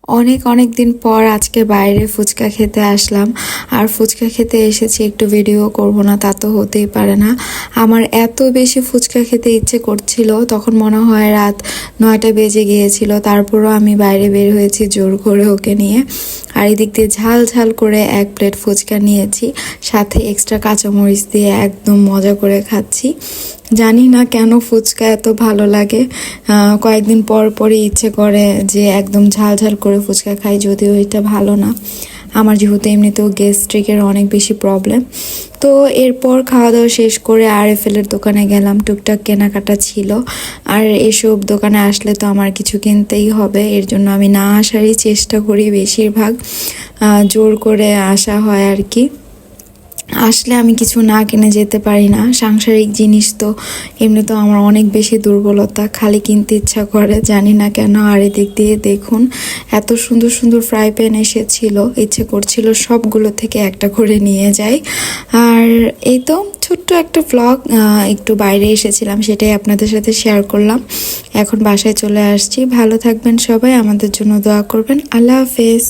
অনেক অনেক দিন পর আজকে বাইরে ফুচকা খেতে আসলাম। আর ফুচকা খেতে এসেছি, একটু ভিডিও করব না তা তো হতেই পারে না। আমার এত বেশি ফুচকা খেতে ইচ্ছে করছিল, তখন মনে হয় রাত 9টা বেজে গিয়েছিল। তারপরও আমি বাইরে বের হয়েছি জোর করে ওকে নিয়ে। আর এদিক দিয়ে ঝাল ঝাল করে 1 প্লেট ফুচকা নিয়েছি, সাথে এক্সট্রা কাঁচামরিচ দিয়ে একদম মজা করে খাচ্ছি। জানি না কেন ফুচকা এত ভালো লাগে, কয়েকদিন পর পরই ইচ্ছে করে যে একদম ঝাল ঝাল করে ফুচকা খাই, যদিও এটা ভালো না। আমার যেহেতু এমনিতেও গ্যাস্ট্রিকের অনেক বেশি প্রবলেম। তো এরপর খাওয়া দাওয়া শেষ করে আরএফএলের দোকানে গেলাম, টুকটাক কেনাকাটা ছিল। আর এসব দোকানে আসলে তো আমার কিছু কিনতেই হবে, এর জন্য আমি না আসারই চেষ্টা করি বেশিরভাগ, জোর করে আসা হয় আর কি। আসলে আমি কিছু না কিনে যেতে পারি না। সাংসারিক জিনিস তো এমনি তো আমার অনেক বেশি দুর্বলতা, খালি কিনতে ইচ্ছা করে, জানি না কেন। আর এদিক দিয়ে দেখুন এত সুন্দর সুন্দর ফ্রাই প্যান এসেছিল, ইচ্ছে করছিল সবগুলো থেকে একটা করে নিয়ে যাই। আর এই তো ছোট্ট একটা ভ্লগ, একটু বাইরে এসেছিলাম, সেটাই আপনাদের সাথে শেয়ার করলাম। এখন বাসায় চলে আসছি। ভালো থাকবেন সবাই, আমাদের জন্য দোয়া করবেন। আল্লাহ হাফেজ।